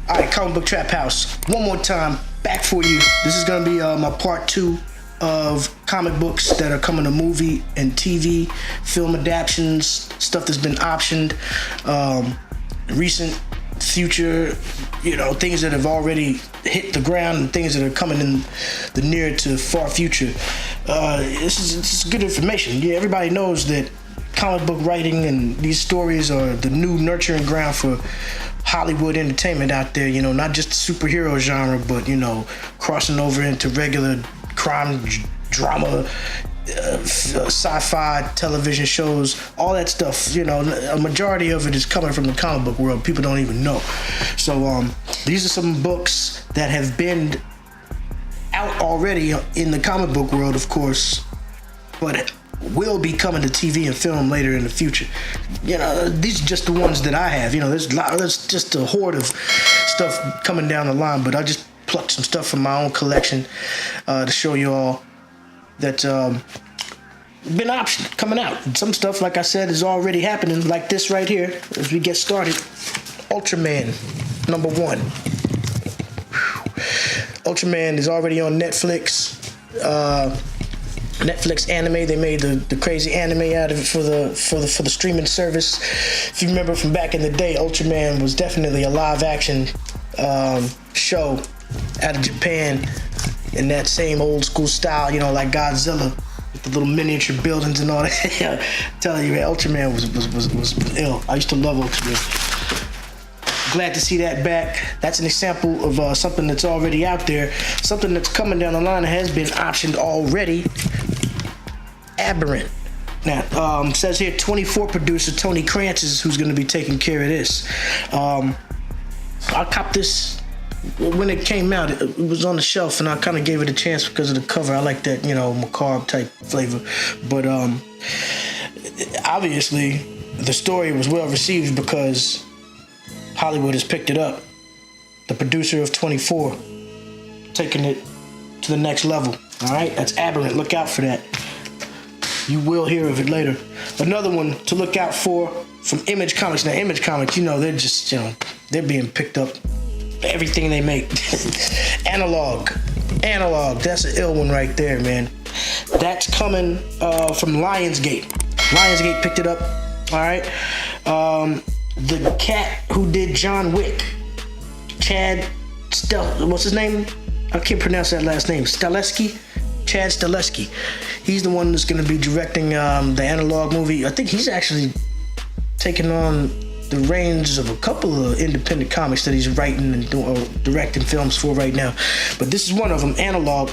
All right, Comic Book Trap House. One more time, back for you. This is gonna be my part 2 of comic books that are coming to movie and TV, film adaptations, stuff that's been optioned, recent, future, things that have already hit the ground and things that are coming in the near to far future. This is good information. Yeah, everybody knows that comic book writing and these stories are the new nurturing ground for Hollywood entertainment out there, not just the superhero genre, but, crossing over into regular crime, drama, sci-fi television shows, all that stuff. A majority of it is coming from the comic book world. People don't even know. So these are some books that have been out already in the comic book world, of course, but will be coming to TV and film later in the future. These are just the ones that I have. There's just a horde of stuff coming down the line, but I just plucked some stuff from my own collection to show you all that been optioned, coming out. Some stuff, like I said, is already happening, like this right here, as we get started. Ultraman, #1. Ultraman is already on Netflix. Netflix anime. They made the crazy anime out of it for the streaming service. If you remember from back in the day, Ultraman was definitely a live action show out of Japan in that same old school style, like Godzilla with the little miniature buildings and all that. I'm telling you, man, Ultraman was ill. I used to love Ultraman. Glad to see that back. That's an example of something that's already out there. Something that's coming down the line that has been optioned already. Aberrant. Now, says here 24 producer Tony Krantz is who's going to be taking care of this. I copped this when it came out. It was on the shelf, and I kind of gave it a chance because of the cover. I like that, macabre type flavor. But obviously, the story was well received because Hollywood has picked it up. The producer of 24 taking it to the next level. All right, that's Aberrant. Look out for that. You will hear of it later. Another one to look out for from Image Comics. Now, Image Comics, they're just, they're being picked up. Everything they make. Analog. That's an ill one right there, man. That's coming from Lionsgate. Lionsgate picked it up. All right. The cat who did John Wick, what's his name? I can't pronounce that last name. Chad Stahelski. He's the one that's going to be directing the Analog movie. I think he's actually taking on the reins of a couple of independent comics that he's writing and directing films for right now. But this is one of them, Analog.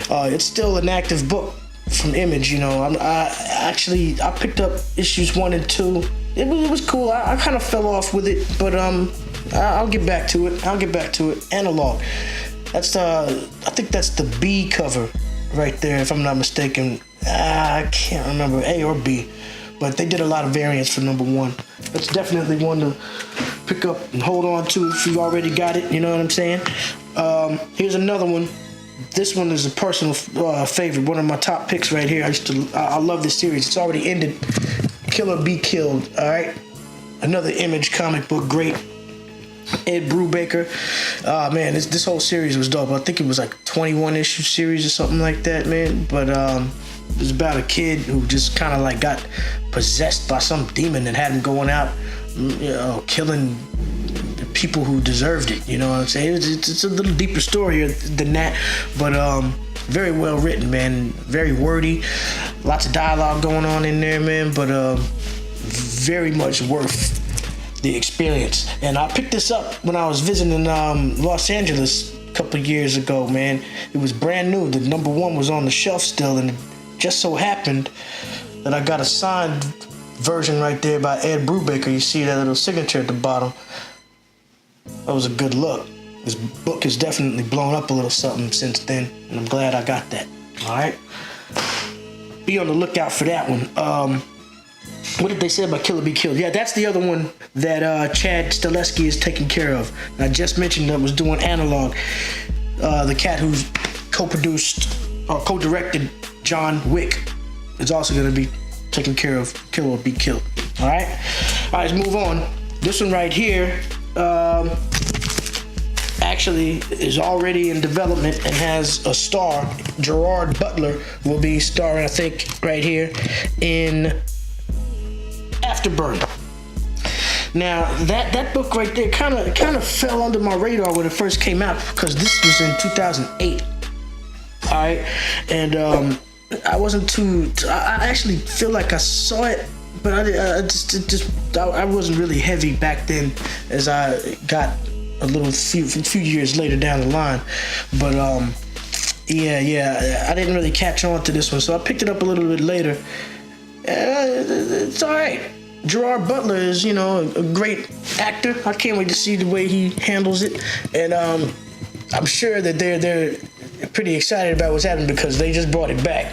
It's still an active book from Image. I picked up issues 1 and 2. It was cool. I kind of fell off with it, but I'll get back to it. Analog. That's I think that's the B cover right there, if I'm not mistaken. I can't remember, A or B, but they did a lot of variants for #1. That's definitely one to pick up and hold on to if you already got it. You know what I'm saying? Here's another one. This one is a personal favorite. One of my top picks right here. I love this series. It's already ended. Kill or Be Killed. All right. Another Image comic book. Great. Ed Brubaker. Man, this whole series was dope. I think it was like 21 issue series or something like that, man. But it was about a kid who just kind of like got possessed by some demon that had him going out, killing people who deserved it. You know what I'm saying? It's a little deeper story than that, but very well written, man. Very wordy. Lots of dialogue going on in there, man. But very much worth the experience. And I picked this up when I was visiting Los Angeles a couple years ago, man. It was brand new. The #1 was on the shelf still, and it just so happened that I got a signed version right there by Ed Brubaker. You see that little signature at the bottom. That was a good look. This book has definitely blown up a little something since then, and I'm glad I got that. All right? Be on the lookout for that one. What did they say about Kill or Be Killed? Yeah, that's the other one that Chad Stahelski is taking care of. And I just mentioned that was doing Analog. The cat who's co-produced or co-directed John Wick is also going to be taking care of Kill or Be Killed. All right, let's move on. This one right here, actually is already in development and has a star. Gerard Butler will be starring, I think, right here in Afterburn. Now that book right there kind of fell under my radar when it first came out because this was in 2008. All right, and I wasn't too. I actually feel like I saw it, but I wasn't really heavy back then as I got a few years later down the line. But I didn't really catch on to this one, so I picked it up a little bit later. It's all right. Gerard Butler is, a great actor. I can't wait to see the way he handles it, and I'm sure that they're pretty excited about what's happening because they just brought it back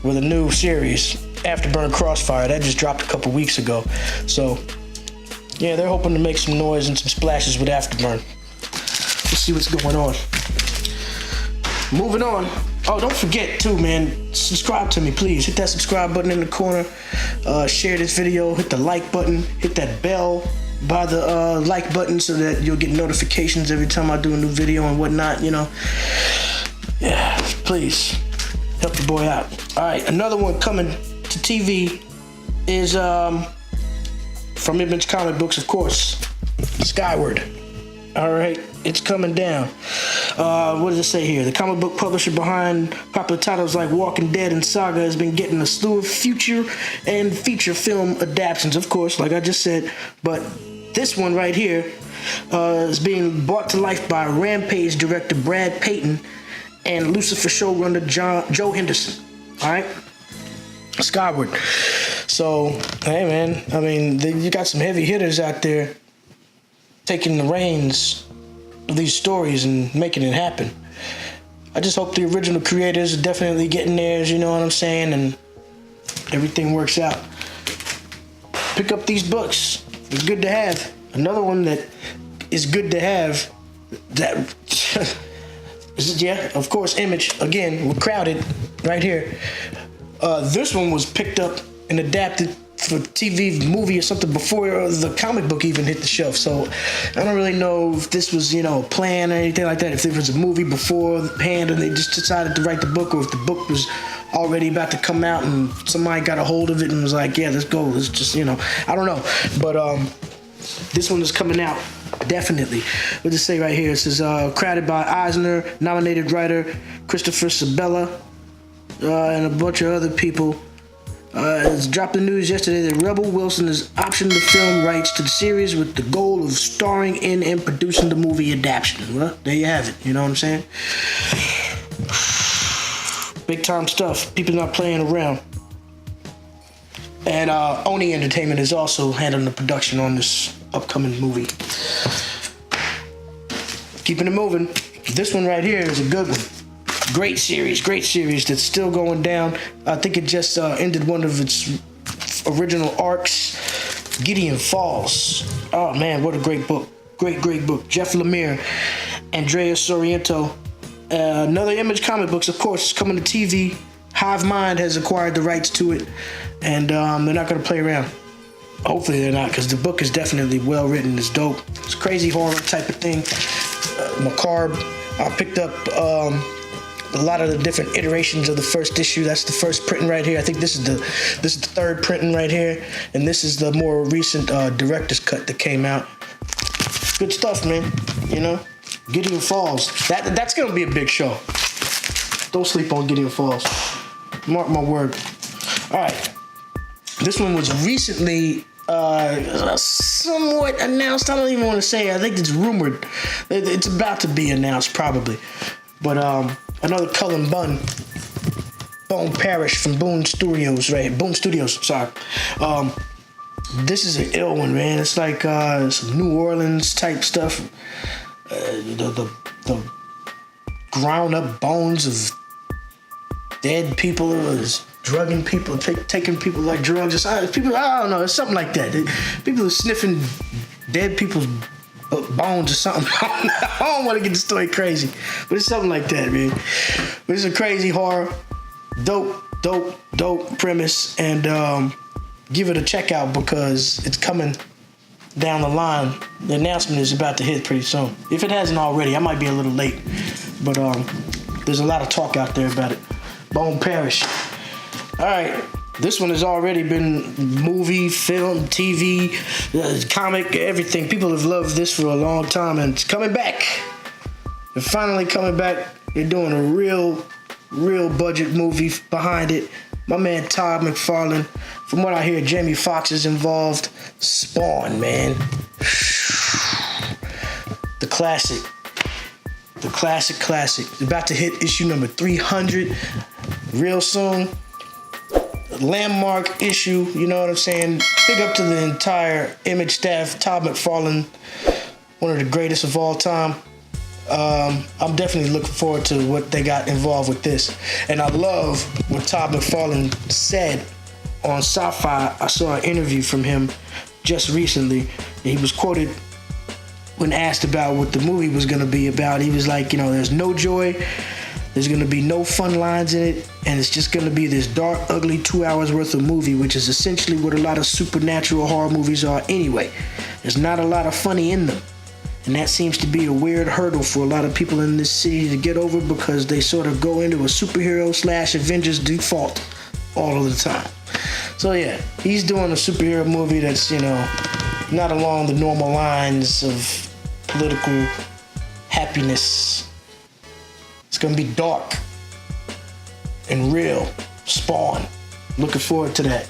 with a new series, Afterburn Crossfire. That just dropped a couple weeks ago. So, yeah, they're hoping to make some noise and some splashes with Afterburn. Let's see what's going on. Moving on. Oh, don't forget, too, man, subscribe to me, please. Hit that subscribe button in the corner. Share this video. Hit the like button. Hit that bell by the like button so that you'll get notifications every time I do a new video and whatnot, Yeah, please. Help the boy out. All right, another one coming to TV is from Image Comic Books, of course, Skyward. All right, it's coming down. What does it say here? The comic book publisher behind popular titles like Walking Dead and Saga has been getting a slew of future and feature film adaptations, of course, like I just said. But this one right here is being brought to life by Rampage director Brad Payton and Lucifer showrunner Joe Henderson. All right, Skyward. So, hey man, I mean, you got some heavy hitters out there taking the reins of these stories and making it happen. I just hope the original creators are definitely getting theirs, you know what I'm saying, and everything works out. Pick up these books. They're good to have. Another one that is good to have, that yeah, of course, Image. Again, we're crowded right here. This one was picked up and adapted for TV, movie, or something before the comic book even hit the shelf. So I don't really know if this was, planned or anything like that. If it was a movie beforehand and they just decided to write the book, or if the book was already about to come out and somebody got a hold of it and was like, yeah, let's go. Let's just, I don't know. But this one is coming out, definitely. What does it say right here? It says, crowded by Eisner-nominated writer Christopher Sabella and a bunch of other people. It's dropped the news yesterday that Rebel Wilson has optioned the film rights to the series with the goal of starring in and producing the movie adaptation. Well, there you have it. You know what I'm saying? Big time stuff. People not playing around. And Oni Entertainment is also handling the production on this upcoming movie. Keeping it moving. This one right here is a good one. Great series that's still going down. I think it just ended one of its original arcs, Gideon Falls. Oh man, what a great book. Great book. Jeff Lemire, Andrea Sorrento. Another Image Comic Books, of course, is coming to TV. Hive Mind has acquired the rights to it, and they're not going to play around. Hopefully they're not, because the book is definitely well written. It's dope. It's a crazy horror type of thing. Macabre. I picked up a lot of the different iterations of the first issue. That's the first printing right here. I think this is the third printing right here, and this is the more recent director's cut that came out. Good stuff, man. Gideon Falls. That's gonna be a big show. Don't sleep on Gideon Falls. Mark my word. All right. This one was recently somewhat announced. I don't even want to say. I think it's rumored. It's about to be announced, probably. But another Cullen Bunn, Parish from Boom Studios, right? Boom Studios, sorry. This is an ill one, man. It's like some New Orleans type stuff. The ground up bones of dead people, is drugging people, taking people like drugs. People, I don't know. It's something like that. People are sniffing dead people's bones or something. I don't want to get the story crazy, but it's something like that, man. But it's a crazy horror, dope premise, and give it a check out because it's coming down the line. The announcement is about to hit pretty soon. If it hasn't already, I might be a little late, but there's a lot of talk out there about it. Bone Parish. All right, this one has already been movie, film, TV, comic, everything. People have loved this for a long time, and it's coming back. They're finally coming back. They're doing a real budget movie behind it. My man Todd McFarlane. From what I hear, Jamie Foxx is involved. Spawn, man. The classic. It's about to hit issue number 300 real soon. Landmark issue, you know what I'm saying? Big up to the entire Image staff. Todd McFarlane, one of the greatest of all time. I'm definitely looking forward to what they got involved with this. And I love what Todd McFarlane said on Sci-Fi. I saw an interview from him just recently. He was quoted when asked about what the movie was going to be about. He was like, there's no joy. There's going to be no fun lines in it, and it's just going to be this dark, ugly 2 hours worth of movie, which is essentially what a lot of supernatural horror movies are anyway. There's not a lot of funny in them, and that seems to be a weird hurdle for a lot of people in this city to get over because they sort of go into a superhero/Avengers default all of the time. So yeah, he's doing a superhero movie that's, not along the normal lines of political happiness. It's gonna be dark and real. Spawn. Looking forward to that.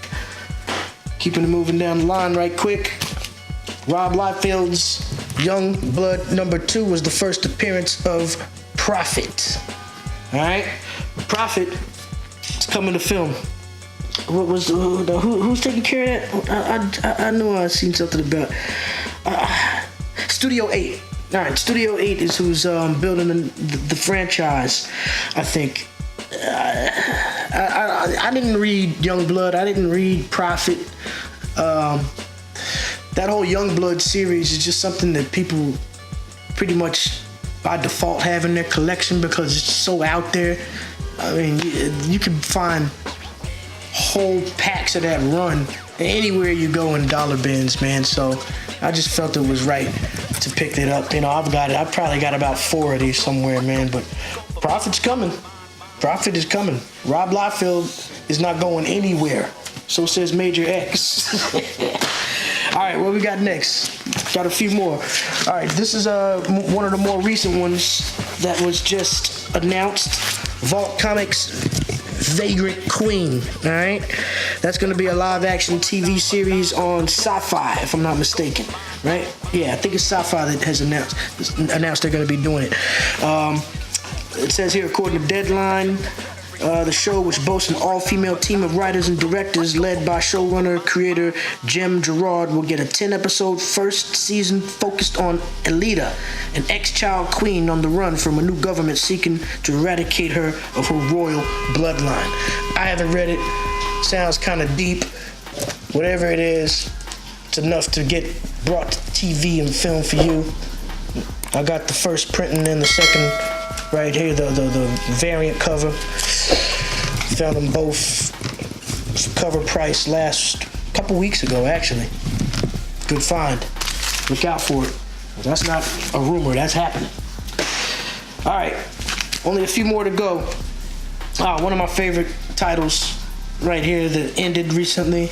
Keeping it moving down the line right quick. Rob Liefeld's Young Blood #2 was the first appearance of Prophet. Alright? Prophet is coming to film. What was who's taking care of that? I know I've seen something about Studio 8. All right, Studio 8 is who's building the franchise, I think. I didn't read Youngblood. I didn't read Prophet. That whole Youngblood series is just something that people pretty much by default have in their collection because it's so out there. I mean, you can find whole packs of that run anywhere you go in dollar bins, man. So I just felt it was right to pick that up. I've probably got about 4 of these somewhere, man. But Prophet's coming. Prophet is coming. Rob Liefeld is not going anywhere. So says Major X. All right, what we got next? Got a few more. All right, this is one of the more recent ones that was just announced. Vault Comics Vagrant Queen, all right? That's going to be a live-action TV series on Sci-Fi, if I'm not mistaken, right? Yeah, I think it's Sci-Fi that has announced they're going to be doing it. It says here, according to Deadline, the show, which boasts an all-female team of writers and directors led by showrunner-creator Jem Gerard, will get a 10-episode first season focused on Elida, an ex-child queen on the run from a new government seeking to eradicate her of her royal bloodline. I haven't read it. Sounds kind of deep. Whatever it is, it's enough to get brought to TV and film for you. I got the first printing and the second right here, the variant cover. Found them both cover price last couple weeks ago, actually. Good find. Look out for it. That's not a rumor, that's happening. All right, only a few more to go. One of my favorite titles right here that ended recently.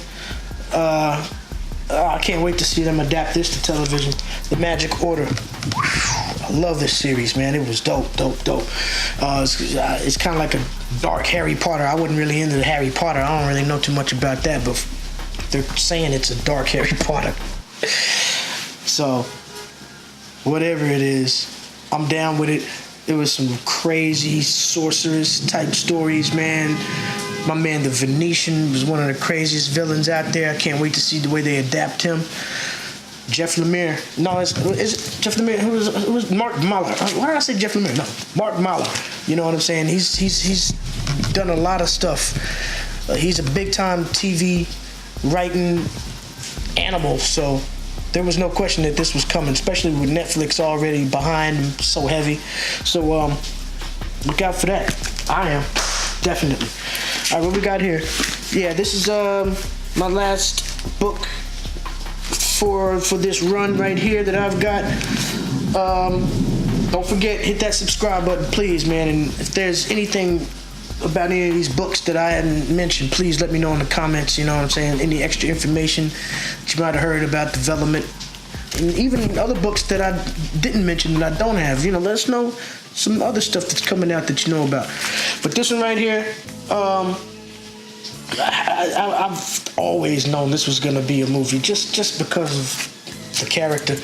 I can't wait to see them adapt this to television. The Magic Order. I love this series, man. It was dope. It's kind of like a dark Harry Potter. I wasn't really into the Harry Potter. I don't really know too much about that, but they're saying it's a dark Harry Potter. So, whatever it is, I'm down with it. It was some crazy sorceress type stories, man. My man, the Venetian, was one of the craziest villains out there. I can't wait to see the way they adapt him. Jeff Lemire. No, is it Jeff Lemire? Who was Mark Mahler? Why did I say Jeff Lemire? No, Mark Mahler. You know what I'm saying? He's done a lot of stuff. He's a big time TV writing animal. So there was no question that this was coming, especially with Netflix already behind him so heavy. So look out for that. I am definitely. All right, what we got here? Yeah, this is my last book for this run right here that I've got. Don't forget, hit that subscribe button, please, man. And if there's anything about any of these books that I hadn't mentioned, please let me know in the comments, you know what I'm saying? Any extra information that you might have heard about development. And even other books that I didn't mention that I don't have, you know, let us know some other stuff that's coming out that you know about. But this one right here, I've always known this was gonna be a movie just because of the character.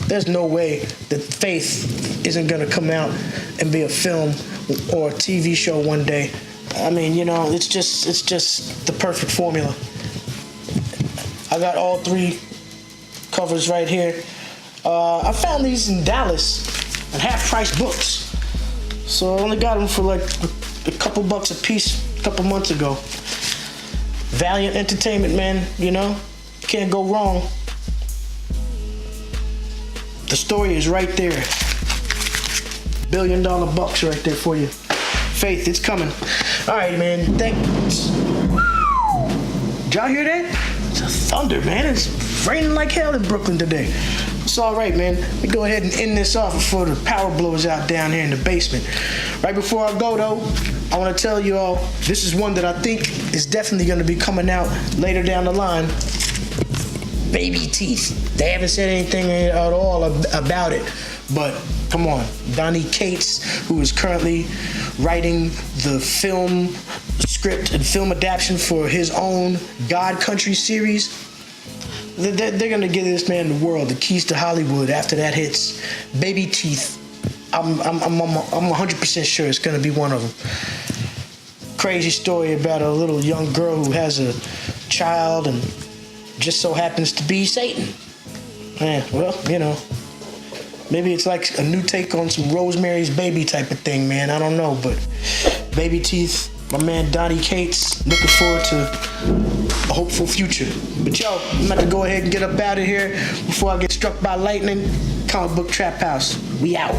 There's no way that Faith isn't gonna come out and be a film or a TV show one day. I mean, you know, it's just the perfect formula. I got all 3 covers right here. I found these in Dallas at half-price books. So I only got them for like a couple bucks a piece a couple months ago. Valiant Entertainment, man, you know, can't go wrong. The story is right there. $1 billion bucks right there for you. Faith, it's coming. All right, man, thanks. Did y'all hear that? It's a thunder, man. It's raining like hell in Brooklyn today. It's all right, man. Let me go ahead and end this off before the power blows out down here in the basement. Right before I go, though, I want to tell you all, this is one that I think is definitely going to be coming out later down the line. Baby Teeth. They haven't said anything at all about it, but come on. Donnie Cates, who is currently writing the film script and film adaptation for his own God Country series, they're gonna give this man the world, the keys to Hollywood. After that hits, Baby Teeth. I'm 100% sure it's gonna be one of them. Crazy story about a little young girl who has a child and just so happens to be Satan. Yeah, well, you know, maybe it's like a new take on some Rosemary's Baby type of thing, man. I don't know, but Baby Teeth, my man Donnie Cates, looking forward to a hopeful future. But yo, I'm about to go ahead and get up out of here before I get struck by lightning. Comic Book Trap House, we out.